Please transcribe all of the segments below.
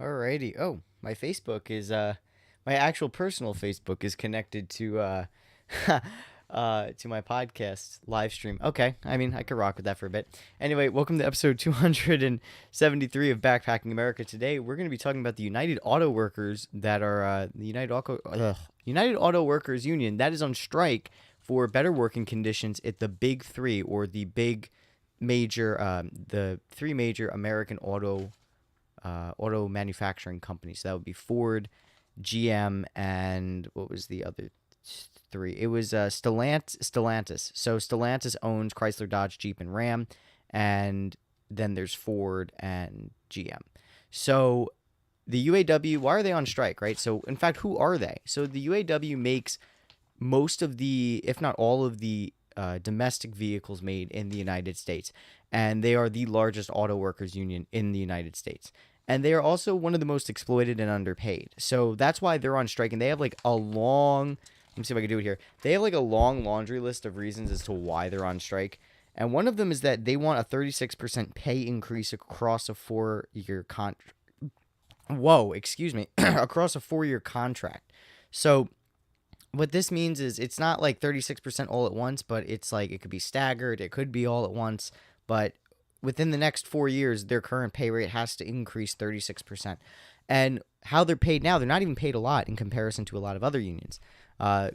Alrighty. Oh, my actual personal Facebook is connected to to my podcast live stream. Okay, I mean I could rock with that for a bit. Anyway, welcome to episode 273 of Backpacking America. Today we're going to be talking about the United Auto Workers that are the United Auto Workers Union that is on strike for better working conditions at the Big Three, or the three major American auto manufacturing companies. So that would be Ford, GM, and what was the other three? It was Stellantis. So Stellantis owns Chrysler, Dodge, Jeep, and Ram, and then there's Ford and GM. So the UAW, why are they on strike, right? So in fact, who are they? So the UAW makes most of the, if not all of the domestic vehicles made in the United States, and they are the largest auto workers union in the United States. And they are also one of the most exploited and underpaid. So that's why they're on strike. And they have like a long, let me see if I can do it here. They have like a long laundry list of reasons as to why they're on strike. And one of them is that they want a 36% pay increase across a 4 year Whoa, excuse me, across a 4 year contract. So what this means is it's not like 36% all at once, but it's like it could be staggered, it could be all at once, but within the next 4 years, their current pay rate has to increase 36%. And how they're paid now, they're not even paid a lot in comparison to a lot of other unions.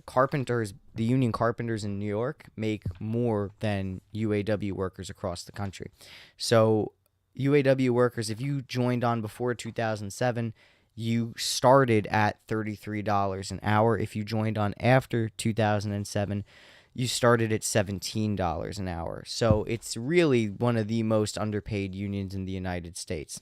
Carpenters, the union carpenters in New York, make more than UAW workers across the country. So, UAW workers, if you joined on before 2007, you started at $33 an hour. If you joined on after 2007, you started at $17 an hour. So it's really one of the most underpaid unions in the United States.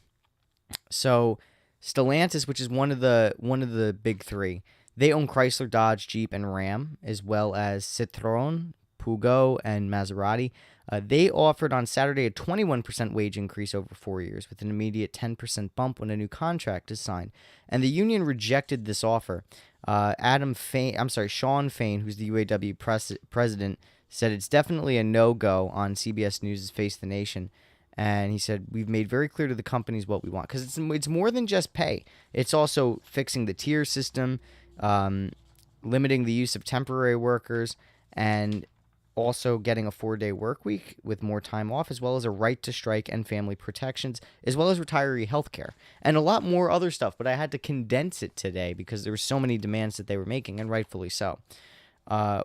So Stellantis, which is one of the big three, they own Chrysler, Dodge, Jeep, and Ram, as well as Citroën, Peugeot, and Maserati. They offered on Saturday a 21% wage increase over 4 years, with an immediate 10% bump when a new contract is signed. And the union rejected this offer. Sean Fain, who's the UAW president, said it's definitely a no-go on CBS News' Face the Nation. And he said, we've made very clear to the companies what we want. Because it's more than just pay. It's also fixing the tier system, limiting the use of temporary workers, and also getting a 4 day work week with more time off, as well as a right to strike and family protections, as well as retiree health care, and a lot more other stuff. But I had to condense it today because there were so many demands that they were making, and rightfully so. Uh,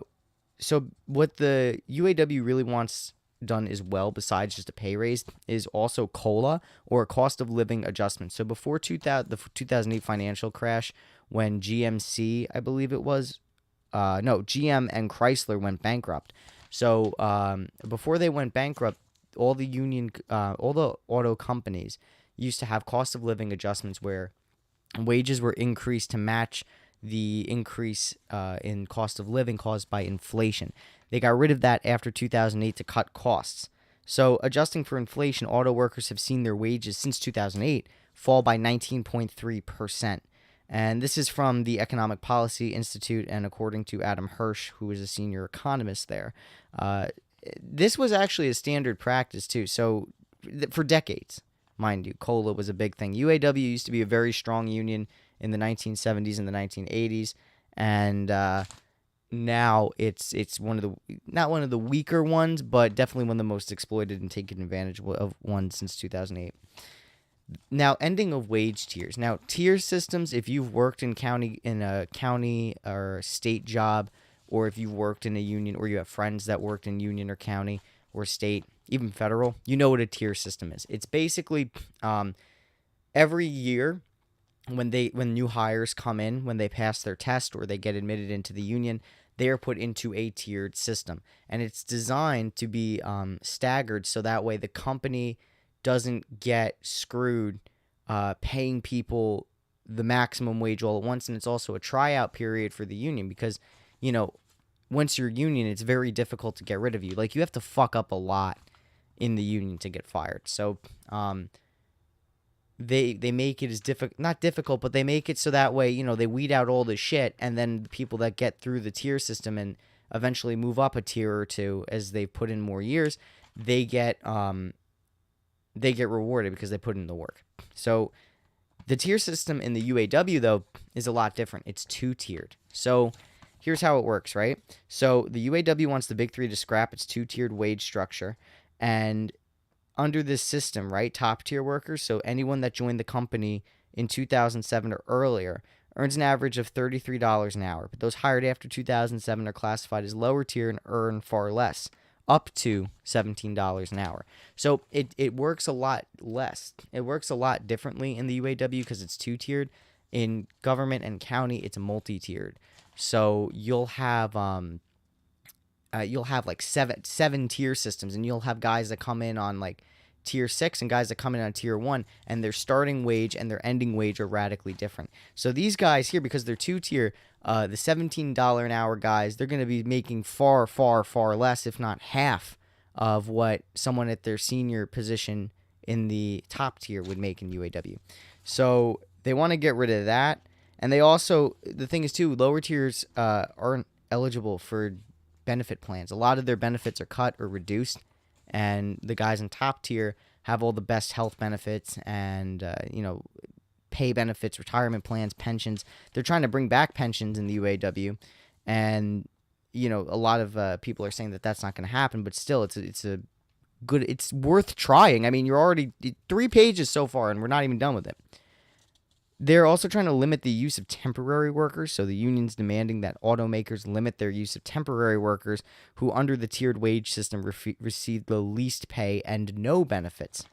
so what the UAW really wants done as well, besides just a pay raise, is also COLA, or a cost of living adjustment. So before the 2008 financial crash, when GMC, I believe it was, no, GM and Chrysler went bankrupt. So before they went bankrupt, all the auto companies used to have cost of living adjustments where wages were increased to match the increase in cost of living caused by inflation. They got rid of that after 2008 to cut costs. So, adjusting for inflation, auto workers have seen their wages since 2008 fall by 19.3%. And this is from the Economic Policy Institute, and according to Adam Hirsch, who is a senior economist there. Uh, this was actually a standard practice, too. So, for decades, mind you, COLA was a big thing. UAW used to be a very strong union in the 1970s and the 1980s, and now it's one of the, not one of the weaker ones, but definitely one of the most exploited and taken advantage of ones since 2008. Now, ending of wage tiers. Now, tier systems, if you've worked in a county or state job, or if you've worked in a union, or you have friends that worked in union or county or state, even federal, you know what a tier system is. It's basically every year when new hires come in, when they pass their test or they get admitted into the union, they are put into a tiered system, and it's designed to be staggered so that way the company doesn't get screwed paying people the maximum wage all at once. And it's also a tryout period for the union because, once you're union, it's very difficult to get rid of you. Like, you have to fuck up a lot in the union to get fired. So they make it as not difficult, but they make it so that way, they weed out all the shit, and then the people that get through the tier system and eventually move up a tier or two as they put in more years, they get rewarded because they put in the work. So The tier system in the UAW, though, is a lot different. It's two-tiered. So here's how it works, right? So the UAW wants the big three to scrap its two-tiered wage structure. And under this system, right, top-tier workers, so anyone that joined the company in 2007 or earlier, earns an average of $33 an hour. But those hired after 2007 are classified as lower tier and earn far less, up to $17 an hour. So it works a lot less. It works a lot differently in the UAW because it's two-tiered. In government and county, it's multi-tiered. So you'll have like seven tier systems, and you'll have guys that come in on like tier 6 and guys that come in on tier 1, and their starting wage and their ending wage are radically different. So these guys here, because they're two-tier, the $17 an hour guys, they're going to be making far, far, far less, if not half, of what someone at their senior position in the top tier would make in UAW. So they want to get rid of that. And they also, the thing is too, lower tiers aren't eligible for benefit plans. A lot of their benefits are cut or reduced, and the guys in top tier have all the best health benefits and pay benefits, retirement plans, pensions. They're trying to bring back pensions in the UAW, and a lot of people are saying that that's not going to happen. But still, it's worth trying. I mean, you're already 3 pages so far, and we're not even done with it. They're also trying to limit the use of temporary workers, so the union's demanding that automakers limit their use of temporary workers who, under the tiered wage system, receive the least pay and no benefits,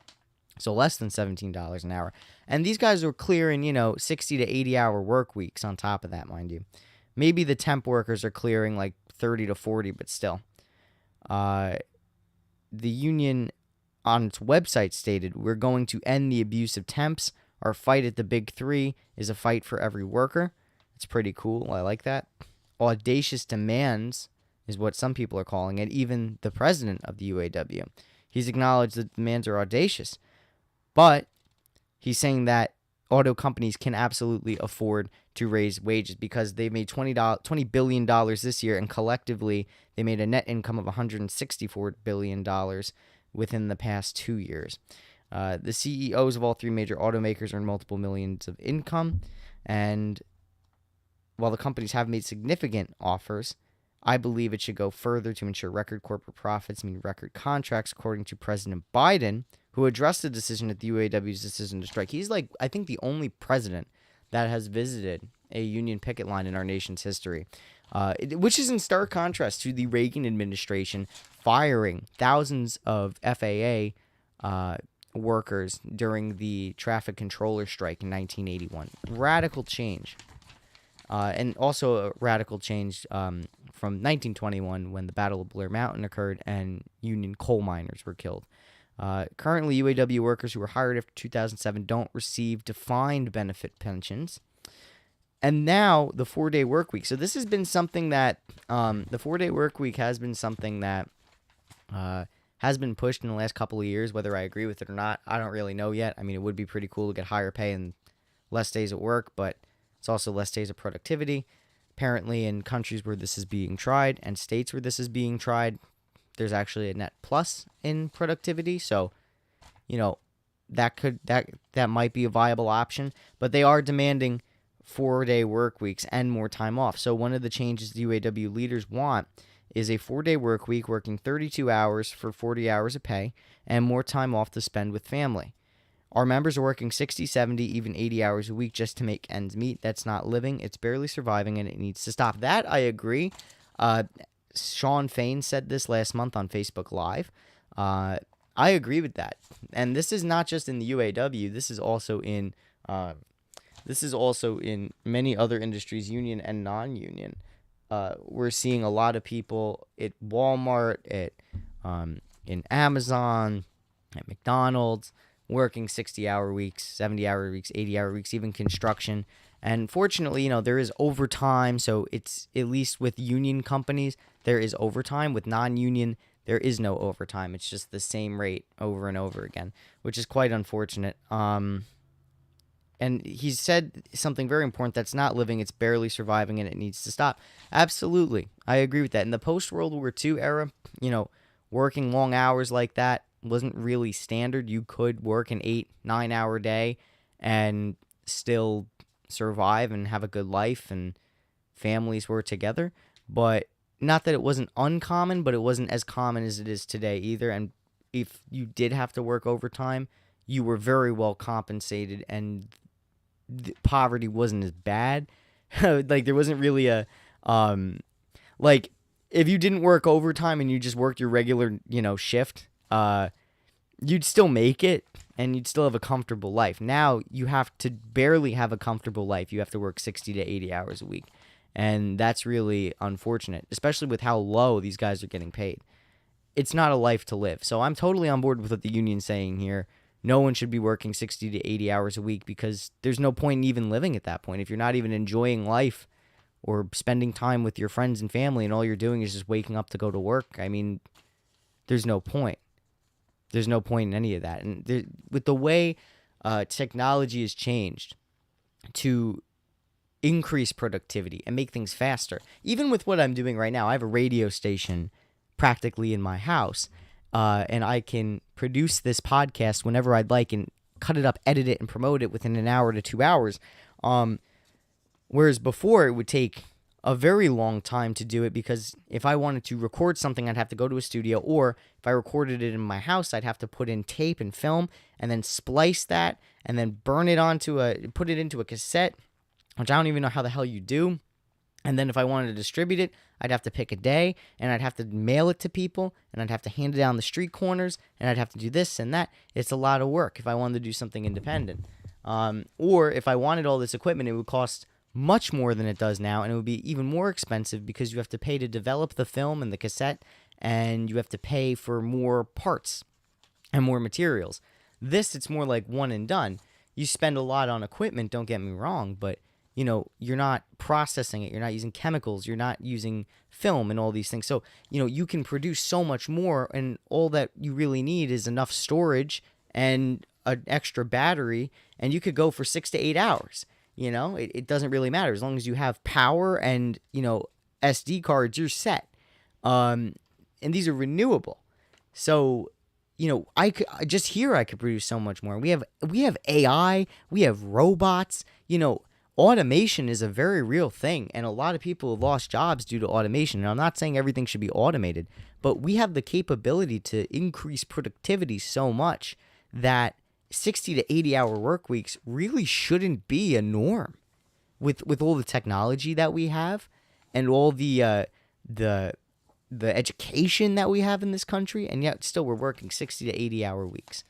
so less than $17 an hour. And these guys are clearing, 60 to 80-hour work weeks on top of that, mind you. Maybe the temp workers are clearing like 30 to 40, but still. The union on its website stated, "We're going to end the abuse of temps. Our fight at the big three is a fight for every worker." It's pretty cool. I like that. Audacious demands is what some people are calling it, even the president of the UAW. He's acknowledged that demands are audacious, but he's saying that auto companies can absolutely afford to raise wages because they made $20 billion this year, and collectively they made a net income of $164 billion within the past 2 years. The CEOs of all 3 major automakers earn multiple millions of income, and while the companies have made significant offers, I believe it should go further to ensure record corporate profits mean record contracts, according to President Biden, who addressed the decision at the UAW's decision to strike. He's I think the only president that has visited a union picket line in our nation's history, which is in stark contrast to the Reagan administration firing thousands of FAA workers during the traffic controller strike in 1981. Radical change. And also a radical change from 1921 when the Battle of Blair Mountain occurred and Union coal miners were killed. Currently, UAW workers who were hired after 2007 don't receive defined benefit pensions. And now the 4-day work week. So this has been something that the 4-day work week has been something that has been pushed in the last couple of years. Whether I agree with it or not, I don't really know yet. I mean, it would be pretty cool to get higher pay and less days at work, but it's also less days of productivity. Apparently, in countries where this is being tried and states where this is being tried, there's actually a net plus in productivity. So, that might be a viable option. But they are demanding 4-day work weeks and more time off. So one of the changes the UAW leaders want is a 4-day work week, working 32 hours for 40 hours of pay, and more time off to spend with family. Our members are working 60, 70, even 80 hours a week just to make ends meet. That's not living. It's barely surviving, and it needs to stop. That I agree. Sean Fain said this last month on Facebook Live. I agree with that. And this is not just in the UAW. This is also in many other industries, union and non-union. We're seeing a lot of people at Walmart, in Amazon, at McDonald's, working 60-hour weeks, 70-hour weeks, 80-hour weeks, even construction. And fortunately, there is overtime. So it's, at least with union companies, there is overtime. With non-union, there is no overtime. It's just the same rate over and over again, which is quite unfortunate. And he said something very important: that's not living, it's barely surviving, and it needs to stop. Absolutely. I agree with that. In the post-World War II era, working long hours like that wasn't really standard. You could work an 8-9 hour day and still survive and have a good life, and families were together. But not that it wasn't uncommon, but it wasn't as common as it is today either. And if you did have to work overtime, you were very well compensated, and poverty wasn't as bad. Like there wasn't really a like if you didn't work overtime and you just worked your regular, shift, you'd still make it and you'd still have a comfortable life. Now you have to barely have a comfortable life. You have to work 60 to 80 hours a week. And that's really unfortunate, especially with how low these guys are getting paid. It's not a life to live. So I'm totally on board with what the union's saying here. No one should be working 60 to 80 hours a week because there's no point in even living at that point. If you're not even enjoying life or spending time with your friends and family and all you're doing is just waking up to go to work, I mean, there's no point. There's no point in any of that. And with the way technology has changed to increase productivity and make things faster, even with what I'm doing right now, I have a radio station practically in my house, and I can produce this podcast whenever I'd like and cut it up, edit it, and promote it within an hour to 2 hours. Whereas before, it would take a very long time to do it because if I wanted to record something, I'd have to go to a studio, or if I recorded it in my house, I'd have to put in tape and film and then splice that and then put it into a cassette, which I don't even know how the hell you do. And then if I wanted to distribute it, I'd have to pick a day, and I'd have to mail it to people, and I'd have to hand it down the street corners, and I'd have to do this and that. It's a lot of work if I wanted to do something independent. Or if I wanted all this equipment, it would cost much more than it does now, and it would be even more expensive because you have to pay to develop the film and the cassette, and you have to pay for more parts and more materials. This, it's more like one and done. You spend a lot on equipment, don't get me wrong, but you're not processing it. You're not using chemicals. You're not using film and all these things. So, you can produce so much more, and all that you really need is enough storage and an extra battery, and you could go for 6 to 8 hours. It doesn't really matter. As long as you have power and, SD cards, you're set. And these are renewable. So, I could produce so much more. We have AI, we have robots, automation is a very real thing, and a lot of people have lost jobs due to automation. And I'm not saying everything should be automated, but we have the capability to increase productivity so much that 60 to 80-hour work weeks really shouldn't be a norm with all the technology that we have and all the education that we have in this country, and yet still we're working 60 to 80-hour weeks.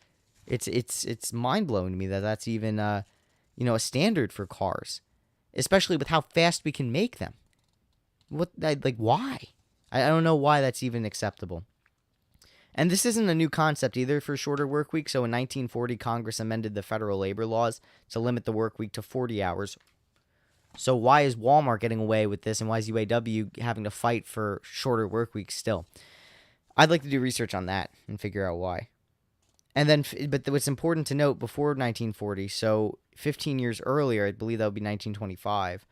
It's mind-blowing to me that that's even a standard for cars, especially with how fast we can make them. Why? I don't know why that's even acceptable. And this isn't a new concept either for shorter work weeks. So in 1940, Congress amended the federal labor laws to limit the work week to 40 hours. So why is Walmart getting away with this, and why is UAW having to fight for shorter work weeks still? I'd like to do research on that and figure out why. And then, but what's important to note, before 1940, so 15 years earlier, I believe that would be 1925,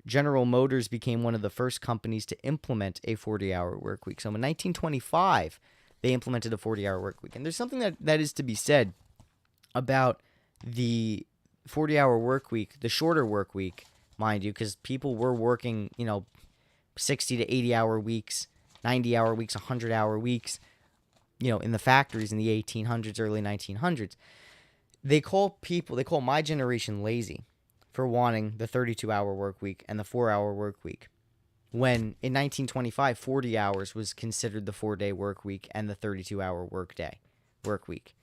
General Motors became one of the first companies to implement a 40-hour work week. So in 1925, they implemented a 40-hour work week. And there's something that is to be said about the 40-hour work week, the shorter work week, mind you, because people were working, 60 to 80-hour weeks, 90-hour weeks, 100-hour weeks, in the factories in the 1800s, early 1900s. They call my generation lazy for wanting the 32-hour work week and the 4-hour work week, when in 1925, 40 hours was considered the 4-day work week and the 32-hour work week.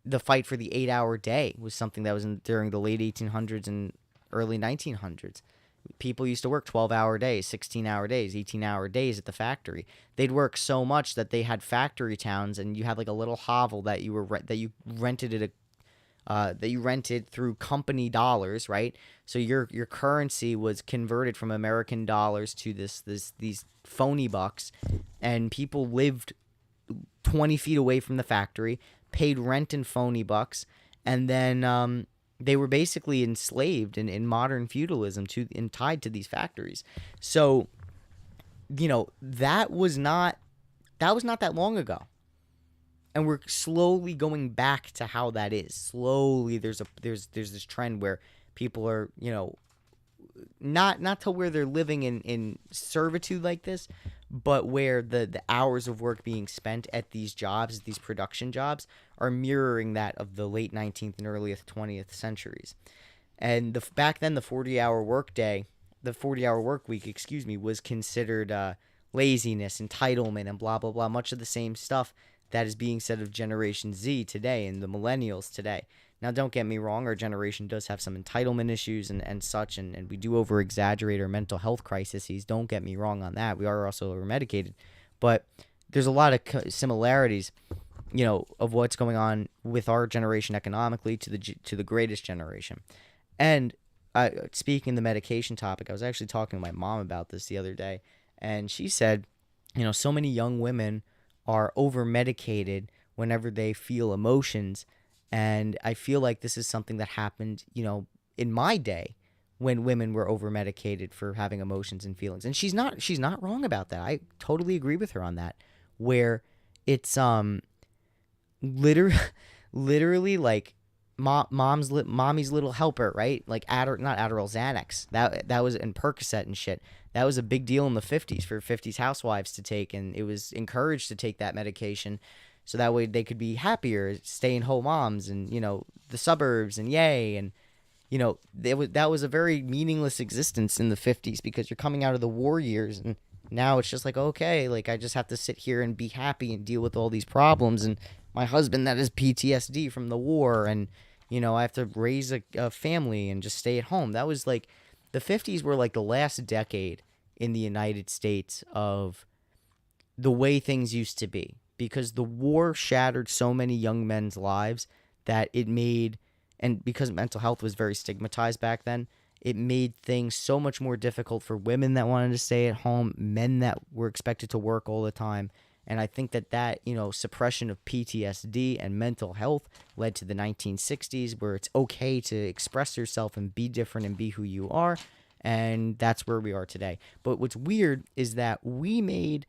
The fight for the 8-hour day was something that was during the late 1800s and early 1900s. People used to work 12-hour days, 16-hour days, 18-hour days at the factory. They'd work so much that they had factory towns, and you had like a little hovel that you rented through company dollars, right? So your currency was converted from American dollars to these phony bucks, and people lived 20 feet away from the factory, paid rent in phony bucks, and then they were basically enslaved in modern feudalism and tied to these factories. So, that was not that long ago. and we're slowly going back to how that is. Slowly, there's this trend where people are, not to where they're living in servitude like this, but where the hours of work being spent at these jobs, these production jobs, are mirroring that of the late 19th and early 20th centuries. And back then, the 40-hour work day, the 40-hour work week, was considered laziness, entitlement, and blah, blah, blah. Much of the same stuff that is being said of Generation Z today and the millennials today. Now, don't get me wrong, our generation does have some entitlement issues and such, and we do over-exaggerate our mental health crises. Don't get me wrong on that. We are also over-medicated. But there's a lot of similarities, of what's going on with our generation economically to the greatest generation. And speaking the medication topic, I was actually talking to my mom about this the other day, and she said, so many young women are over-medicated whenever they feel emotions. And I feel like this is something that happened, in my day when women were over-medicated for having emotions and feelings. And she's not wrong about that. I totally agree with her on that, where it's literally like mommy's little helper, right? Like not Adderall, Xanax. That was, and Percocet and shit. That was a big deal in the 50s for 50s housewives to take, and it was encouraged to take that medication so that way they could be happier, stay-in-home moms, and the suburbs, and yay, and that was a very meaningless existence in the 50s because you're coming out of the war years, and now it's just like, okay, like I just have to sit here and be happy and deal with all these problems, and my husband that has PTSD from the war, and I have to raise a family and just stay at home. That was like, the 50s were like the last decade in the United States of the way things used to be, because the war shattered so many young men's lives that it made, and because mental health was very stigmatized back then, it made things so much more difficult for women that wanted to stay at home, men that were expected to work all the time. And I think that suppression of PTSD and mental health led to the 1960s, where it's okay to express yourself and be different and be who you are. And that's where we are today. But what's weird is that we made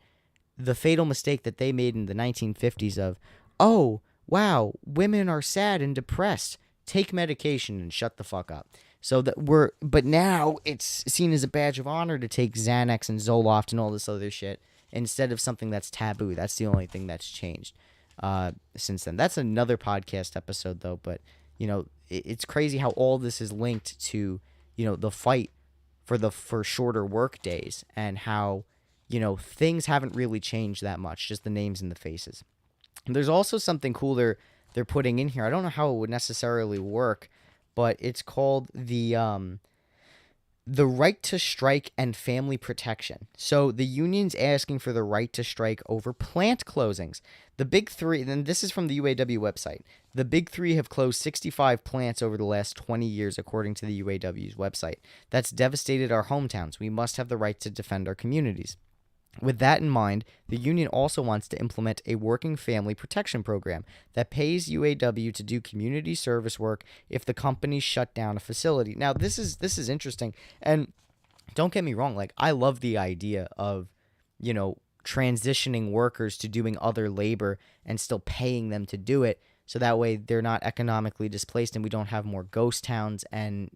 the fatal mistake that they made in the 1950s of, oh, wow, women are sad and depressed. Take medication and shut the fuck up. But now it's seen as a badge of honor to take Xanax and Zoloft and all this other shit instead of something that's taboo. That's the only thing that's changed since then. That's another podcast episode, though. But, it's crazy how all this is linked to, the fight for shorter work days, and how, things haven't really changed that much, just the names and the faces. And there's also something cool they're putting in here. I don't know how it would necessarily work, but it's called the right to strike and family protection. So the union's asking for the right to strike over plant closings. The big three, and this is from the UAW website, the big three have closed 65 plants over the last 20 years, according to the UAW's website. That's devastated our hometowns. We must have the right to defend our communities. With that in mind, the union also wants to implement a working family protection program that pays UAW to do community service work if the company shut down a facility. Now, this is interesting, and don't get me wrong, like I love the idea of, transitioning workers to doing other labor and still paying them to do it, so that way they're not economically displaced and we don't have more ghost towns and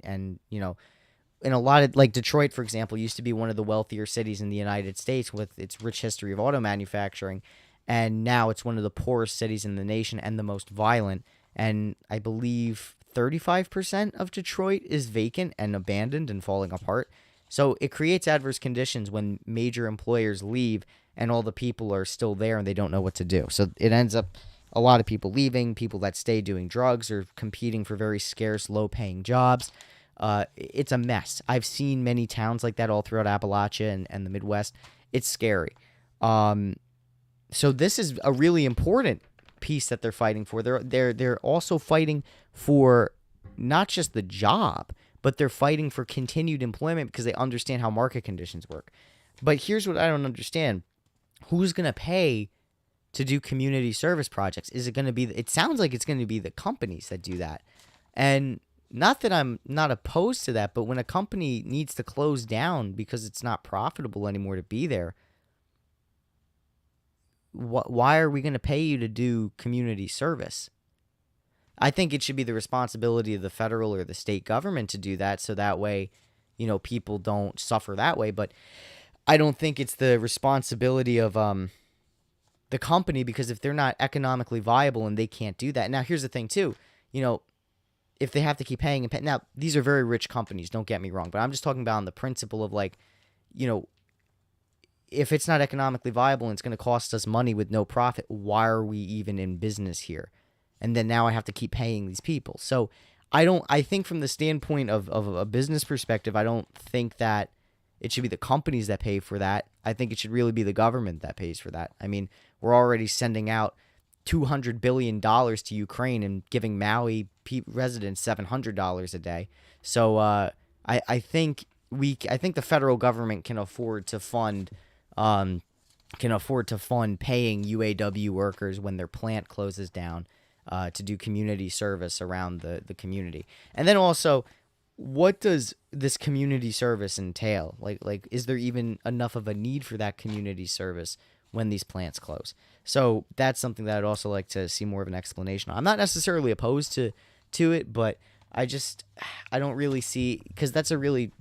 in a lot of, like Detroit, for example, used to be one of the wealthier cities in the United States with its rich history of auto manufacturing. And now it's one of the poorest cities in the nation and the most violent. And I believe 35% of Detroit is vacant and abandoned and falling apart. So it creates adverse conditions when major employers leave and all the people are still there and they don't know what to do. So it ends up a lot of people leaving, people that stay doing drugs or competing for very scarce, low-paying jobs. It's a mess. I've seen many towns like that all throughout Appalachia and the Midwest. It's scary. So this is a really important piece that they're fighting for. They're also fighting for not just the job, but they're fighting for continued employment because they understand how market conditions work. But here's what I don't understand. Who's going to pay to do community service projects? Is it going to be, it sounds like it's going to be the companies that do that. And not that I'm not opposed to that, but when a company needs to close down because it's not profitable anymore to be there, why are we going to pay you to do community service? I think it should be the responsibility of the federal or the state government to do that, so that way, people don't suffer that way. But I don't think it's the responsibility of the company, because if they're not economically viable and they can't do that. Now, here's the thing too, if they have to keep paying and pay, now these are very rich companies, don't get me wrong, but I'm just talking about on the principle of like, you know, if it's not economically viable and it's going to cost us money with no profit, why are we even in business here? And then now I have to keep paying these people. So I think from the standpoint of a business perspective, I don't think that it should be the companies that pay for that. I think it should really be the government that pays for that. I mean, we're already sending out $200 billion to Ukraine and giving Maui residents $700 a day. So I think the federal government can afford to fund paying UAW workers when their plant closes down to do community service around the community. And then also, what does this community service entail? Like is there even enough of a need for that community service when these plants close? So that's something that I'd also like to see more of an explanation on. I'm not necessarily opposed to it, but I don't really see, because that's a really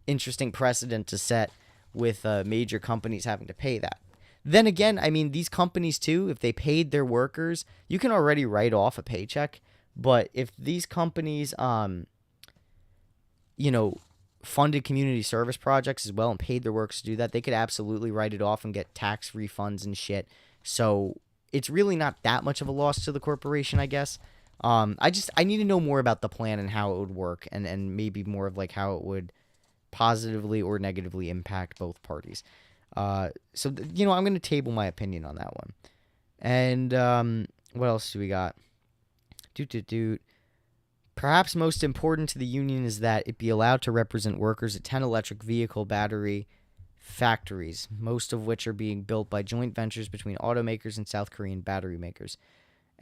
interesting precedent to set with major companies having to pay that. Then again, I mean, these companies too, if they paid their workers, you can already write off a paycheck. But if these companies, funded community service projects as well and paid their workers to do that, they could absolutely write it off and get tax refunds and shit. So it's really not that much of a loss to the corporation, I guess. I need to know more about the plan and how it would work, and maybe more of like how it would positively or negatively impact both parties. I'm going to table my opinion on that one. And what else do we got? Perhaps most important to the union is that it be allowed to represent workers at 10 electric vehicle battery factories, most of which are being built by joint ventures between automakers and South Korean battery makers.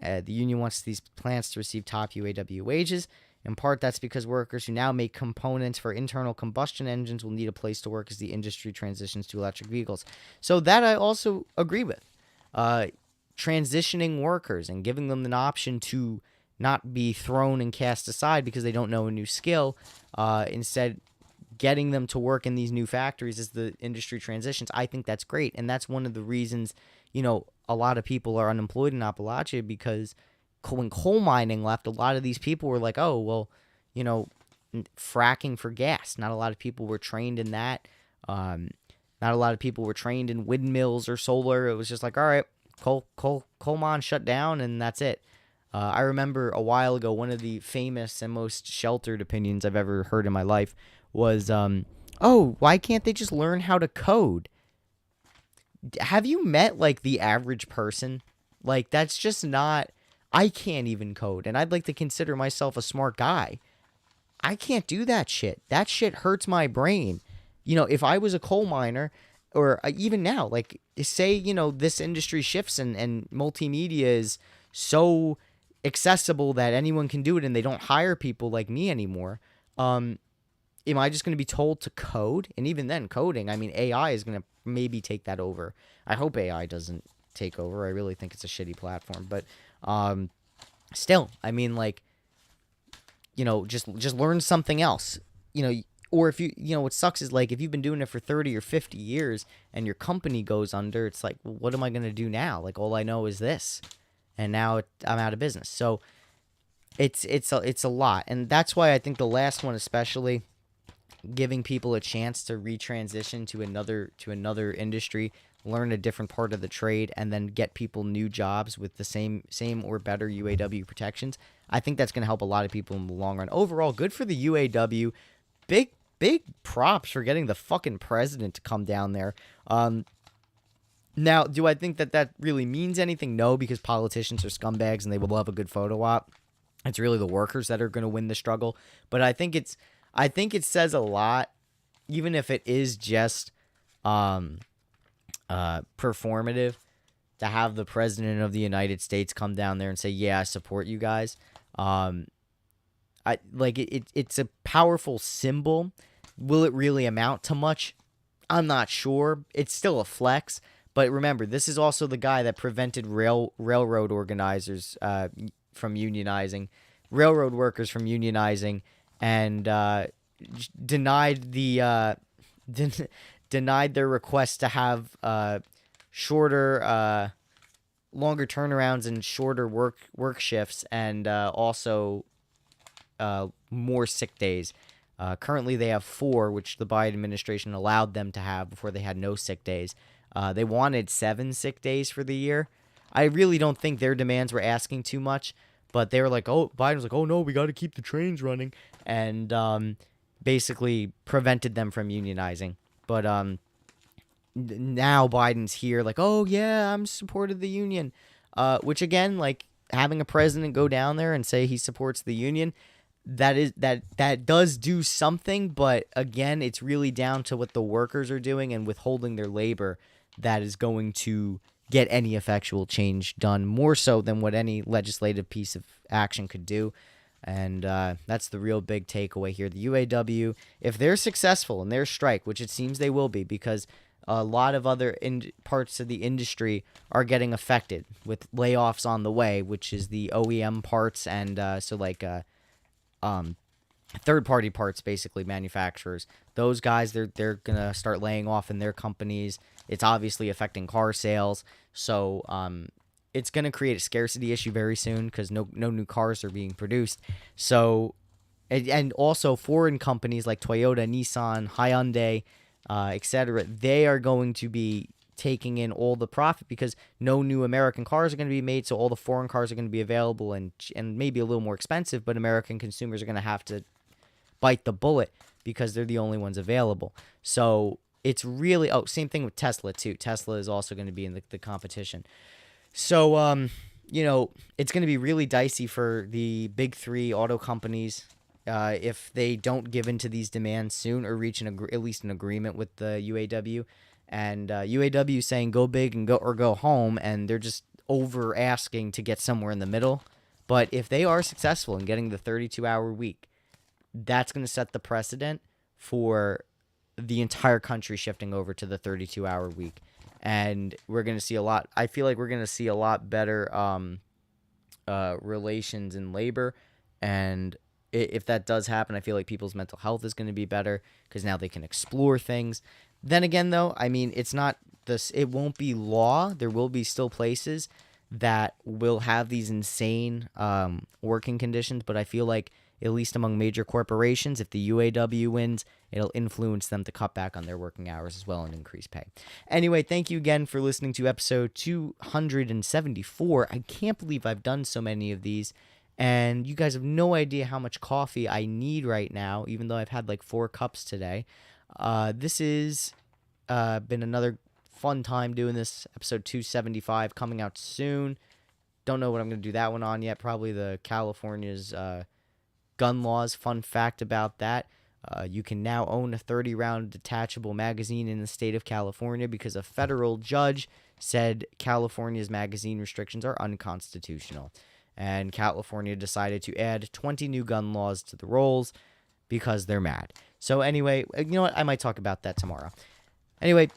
The union wants these plants to receive top UAW wages. In part, that's because workers who now make components for internal combustion engines will need a place to work as the industry transitions to electric vehicles. So that I also agree with. Transitioning workers and giving them an option to not be thrown and cast aside because they don't know a new skill. Instead, getting them to work in these new factories as the industry transitions. I think that's great. And that's one of the reasons, a lot of people are unemployed in Appalachia, because when coal mining left, a lot of these people were like, oh, well, fracking for gas. Not a lot of people were trained in that. Not a lot of people were trained in windmills or solar. It was just like, all right, coal mine shut down, and that's it. I remember a while ago, one of the famous and most sheltered opinions I've ever heard in my life was, why can't they just learn how to code? Have you met, like, the average person? Like, that's just not... I can't even code, and I'd like to consider myself a smart guy. I can't do that shit. That shit hurts my brain. If I was a coal miner, or even now, like, say, this industry shifts and multimedia is so accessible that anyone can do it and they don't hire people like me anymore, am I just going to be told to code? And even then, coding, I mean, AI is going to maybe take that over. I hope AI doesn't take over. I really think it's a shitty platform. But still, I mean, like, just learn something else. Or if what sucks is, like, if you've been doing it for 30 or 50 years and your company goes under, it's like, well, what am I going to do now? Like, all I know is this. And now I'm out of business. So it's a lot. And that's why I think the last one especially, giving people a chance to retransition to another industry, learn a different part of the trade, and then get people new jobs with the same or better UAW protections. I think that's going to help a lot of people in the long run. Overall, good for the UAW. Big props for getting the fucking president to come down there. Now, do I think that really means anything? No, because politicians are scumbags and they would love a good photo op. It's really the workers that are going to win the struggle. But I think it says a lot, even if it is just performative, to have the president of the United States come down there and say, "Yeah, I support you guys." It's a powerful symbol. Will it really amount to much? I'm not sure. It's still a flex. But remember, this is also the guy that prevented railroad organizers from unionizing, railroad workers from unionizing, and denied the denied their request to have shorter, longer turnarounds and shorter work shifts, and also more sick days. Currently, they have 4, which the Biden administration allowed them to have before they had no sick days. They wanted 7 sick days for the year. I really don't think their demands were asking too much, but they were like, oh, Biden was like, oh no, we got to keep the trains running, and basically prevented them from unionizing. But now Biden's here, like, oh yeah, I'm supportive of the union, which again, like having a president go down there and say he supports the union, that does do something, but again, it's really down to what the workers are doing and withholding their labor that is going to get any effectual change done, more so than what any legislative piece of action could do. And that's the real big takeaway here. The UAW, if they're successful in their strike, which it seems they will be, because a lot of other parts of the industry are getting affected with layoffs on the way, which is the OEM parts and third-party parts, basically manufacturers. Those guys, they're gonna start laying off in their companies. It's obviously affecting car sales, so it's gonna create a scarcity issue very soon because no new cars are being produced. So, and also foreign companies like Toyota, Nissan, Hyundai, etc., they are going to be taking in all the profit because no new American cars are going to be made, so all the foreign cars are going to be available and maybe a little more expensive, but American consumers are going to have to bite the bullet because they're the only ones available. So it's really same thing with Tesla too. Tesla is also going to be in the competition. So it's going to be really dicey for the big 3 auto companies if they don't give in to these demands soon or reach at least an agreement with the UAW. And UAW saying go big and go home, and they're just over asking to get somewhere in the middle. But if they are successful in getting the 32-hour week, that's going to set the precedent for the entire country shifting over to the 32-hour week. And we're going to see I feel like we're going to see a lot better relations in labor. And if that does happen, I feel like people's mental health is going to be better because now they can explore things. Then again, though, I mean, it's not this. It won't be law. There will be still places that will have these insane working conditions. But I feel like, at least among major corporations, if the UAW wins, it'll influence them to cut back on their working hours as well and increase pay. Anyway, thank you again for listening to episode 274. I can't believe I've done so many of these. And you guys have no idea how much coffee I need right now, even though I've had like 4 cups today. This is been another fun time doing this. Episode 275 coming out soon. Don't know what I'm going to do that one on yet. Probably the California's gun laws. Fun fact about that. You can now own a 30-round detachable magazine in the state of California because a federal judge said California's magazine restrictions are unconstitutional. And California decided to add 20 new gun laws to the rolls because they're mad. So anyway, you know what? I might talk about that tomorrow. Anyway,